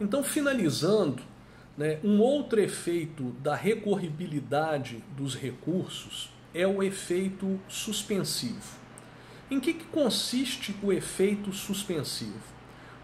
Então, finalizando, né, um outro efeito da recorribilidade dos recursos é o efeito suspensivo. Em que consiste o efeito suspensivo?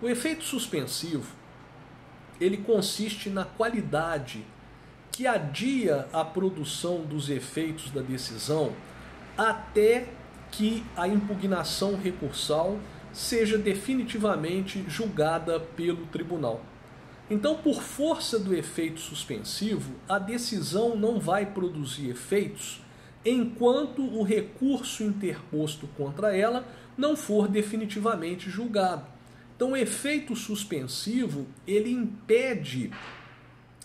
O efeito suspensivo, ele consiste na qualidade que adia a produção dos efeitos da decisão até que a impugnação recursal seja definitivamente julgada pelo tribunal. Então, por força do efeito suspensivo, a decisão não vai produzir efeitos enquanto o recurso interposto contra ela não for definitivamente julgado. Então, o efeito suspensivo, ele impede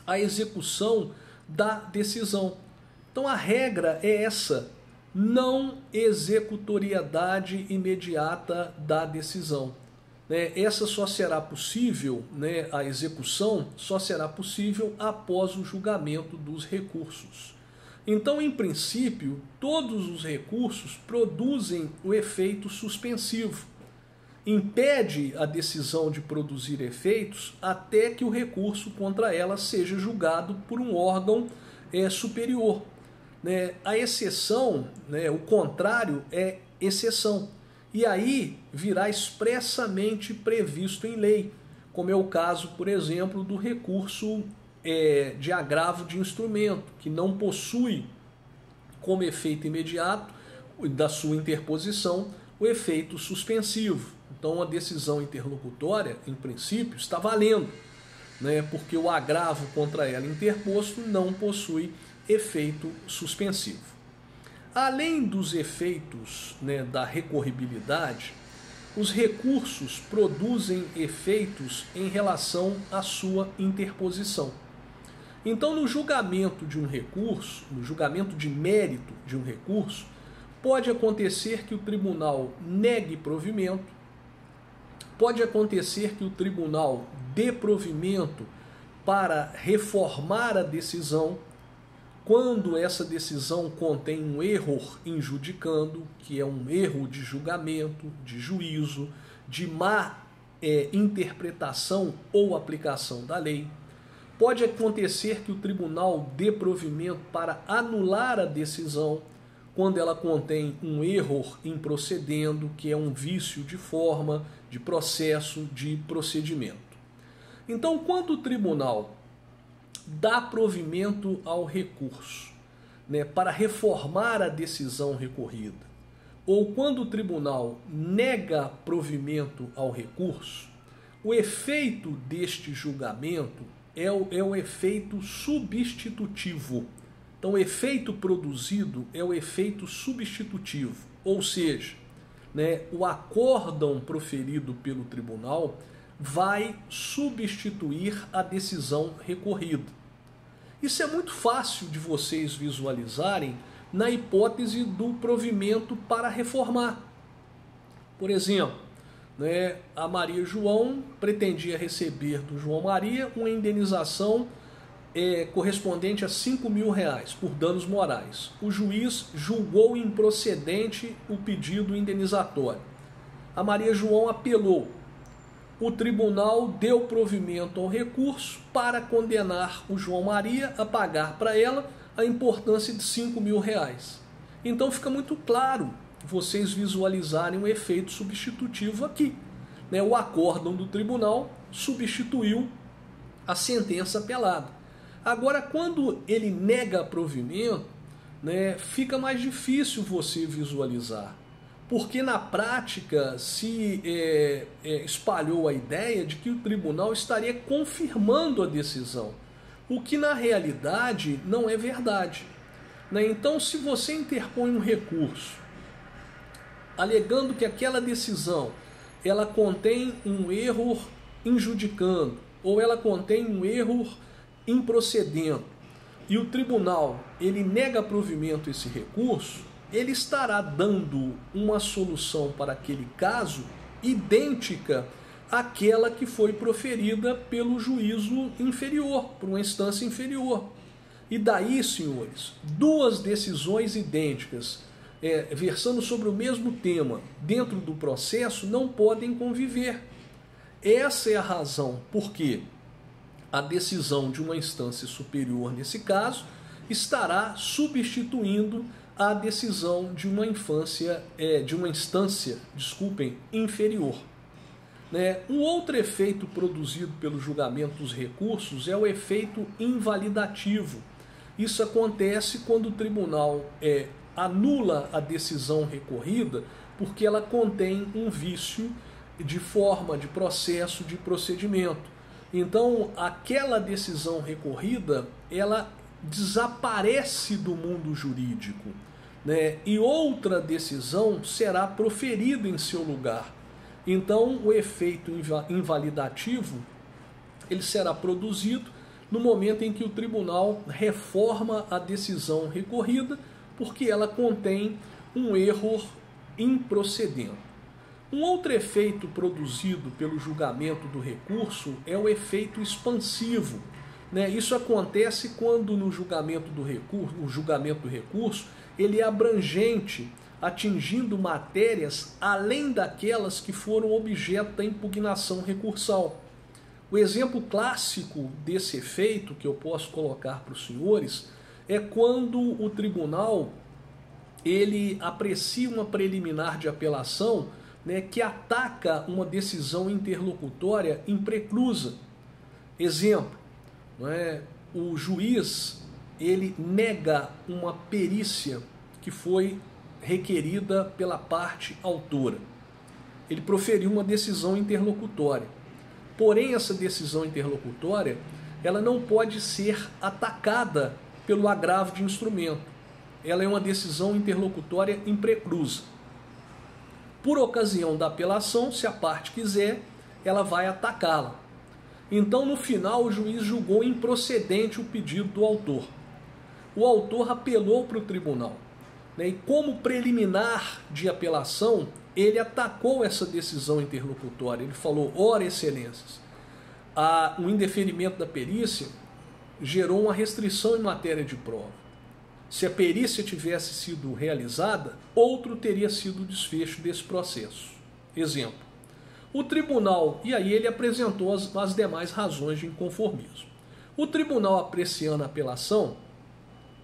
a execução da decisão. Então, a regra é essa: não executoriedade imediata da decisão. Essa só será possível, a execução só será possível após o julgamento dos recursos. Então, em princípio, todos os recursos produzem o efeito suspensivo. Impede a decisão de produzir efeitos até que o recurso contra ela seja julgado por um órgão superior. A exceção, o contrário é exceção. E aí virá expressamente previsto em lei, como é o caso, por exemplo, do recurso de agravo de instrumento, que não possui como efeito imediato da sua interposição o efeito suspensivo. Então, a decisão interlocutória, em princípio, está valendo, porque o agravo contra ela interposto não possui efeito suspensivo. Além dos efeitos da recorribilidade, os recursos produzem efeitos em relação à sua interposição. Então, no julgamento de um recurso, no julgamento de mérito de um recurso, pode acontecer que o tribunal negue provimento, pode acontecer que o tribunal dê provimento para reformar a decisão, quando essa decisão contém um erro injudicando, que é um erro de julgamento, de juízo, de má interpretação ou aplicação da lei. Pode acontecer que o tribunal dê provimento para anular a decisão, quando ela contém um erro improcedendo, que é um vício de forma, de processo, de procedimento. Então, quando o tribunal dá provimento ao recurso, para reformar a decisão recorrida, ou quando o tribunal nega provimento ao recurso, o efeito deste julgamento é o efeito substitutivo. Então, o efeito produzido é o efeito substitutivo, ou seja, o acórdão proferido pelo tribunal vai substituir a decisão recorrida. Isso é muito fácil de vocês visualizarem na hipótese do provimento para reformar. Por exemplo, a Maria João pretendia receber do João Maria uma indenização correspondente a R$5.000 por danos morais. O juiz julgou improcedente o pedido indenizatório. A Maria João apelou. O tribunal deu provimento ao recurso para condenar o João Maria a pagar para ela a importância de R$5.000. Então fica muito claro vocês visualizarem o efeito substitutivo aqui. O acórdão do tribunal substituiu a sentença apelada. Agora, quando ele nega provimento, fica mais difícil você visualizar. Porque na prática se espalhou a ideia de que o tribunal estaria confirmando a decisão, o que na realidade não é verdade. Então, se você interpõe um recurso alegando que aquela decisão ela contém um erro injudicando, ou ela contém um erro improcedendo, e o tribunal ele nega provimento a esse recurso, ele estará dando uma solução para aquele caso idêntica àquela que foi proferida pelo juízo inferior, por uma instância inferior. E daí, senhores, duas decisões idênticas, versando sobre o mesmo tema, dentro do processo, não podem conviver. Essa é a razão por que a decisão de uma instância superior, nesse caso, estará substituindo a decisão de uma instância inferior. Um outro efeito produzido pelo julgamento dos recursos é o efeito invalidativo. Isso acontece quando o tribunal anula a decisão recorrida porque ela contém um vício de forma, de processo, de procedimento. Então, aquela decisão recorrida, ela desaparece do mundo jurídico, e outra decisão será proferida em seu lugar. Então, o efeito invalidativo ele será produzido no momento em que o tribunal reforma a decisão recorrida, porque ela contém um erro improcedente. Um outro efeito produzido pelo julgamento do recurso é o efeito expansivo. Isso acontece quando no julgamento do recurso, ele é abrangente, atingindo matérias além daquelas que foram objeto da impugnação recursal. O exemplo clássico desse efeito que eu posso colocar para os senhores é quando o tribunal ele aprecia uma preliminar de apelação que ataca uma decisão interlocutória impreclusa. Exemplo, o juiz ele nega uma perícia que foi requerida pela parte autora. Ele proferiu uma decisão interlocutória. Porém, essa decisão interlocutória ela não pode ser atacada pelo agravo de instrumento. Ela é uma decisão interlocutória impreclusa. Por ocasião da apelação, se a parte quiser, ela vai atacá-la. Então, no final, o juiz julgou improcedente o pedido do autor. O autor apelou para o tribunal. E como preliminar de apelação, ele atacou essa decisão interlocutória. Ele falou, ora excelências, o indeferimento da perícia gerou uma restrição em matéria de prova. Se a perícia tivesse sido realizada, outro teria sido o desfecho desse processo. Exemplo, o tribunal, e aí ele apresentou as demais razões de inconformismo. O tribunal, apreciando a apelação,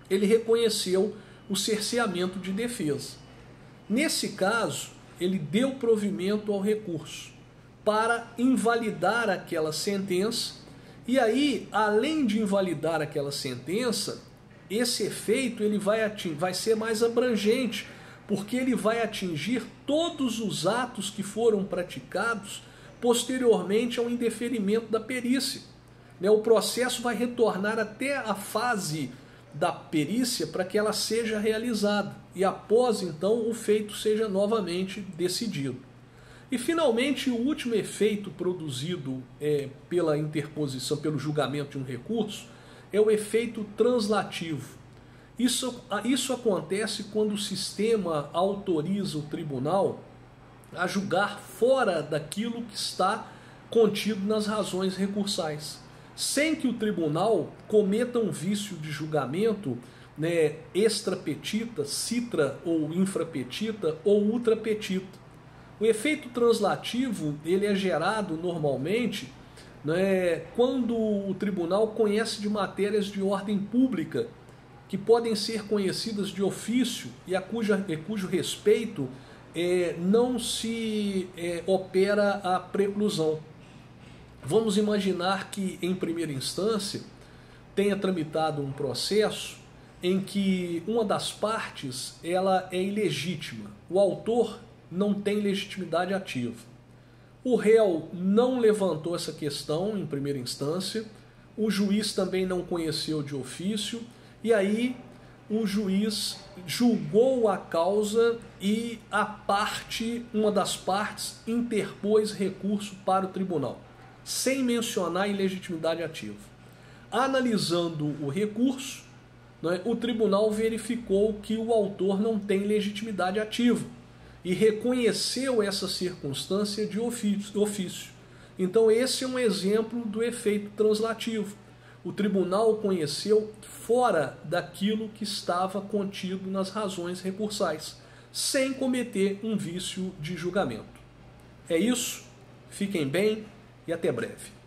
ele reconheceu o cerceamento de defesa. Nesse caso, ele deu provimento ao recurso para invalidar aquela sentença, e aí, além de invalidar aquela sentença, esse efeito ele vai ser mais abrangente, porque ele vai atingir todos os atos que foram praticados posteriormente ao indeferimento da perícia. O processo vai retornar até a fase da perícia para que ela seja realizada e após então o feito seja novamente decidido. E finalmente o último efeito produzido pela interposição, pelo julgamento de um recurso, é o efeito translativo. Isso acontece quando o sistema autoriza o tribunal a julgar fora daquilo que está contido nas razões recursais, sem que o tribunal cometa um vício de julgamento extrapetita, citra ou infrapetita ou ultrapetita. O efeito translativo ele é gerado normalmente quando o tribunal conhece de matérias de ordem pública que podem ser conhecidas de ofício e a cujo respeito não se opera a preclusão. Vamos imaginar que, em primeira instância, tenha tramitado um processo em que uma das partes ela é ilegítima. O autor não tem legitimidade ativa. O réu não levantou essa questão em primeira instância, o juiz também não conheceu de ofício, e aí o juiz julgou a causa e uma das partes interpôs recurso para o tribunal, sem mencionar ilegitimidade ativa. Analisando o recurso, o tribunal verificou que o autor não tem legitimidade ativa e reconheceu essa circunstância de ofício. Então esse é um exemplo do efeito translativo. O tribunal conheceu fora daquilo que estava contido nas razões recursais, sem cometer um vício de julgamento. É isso, fiquem bem e até breve.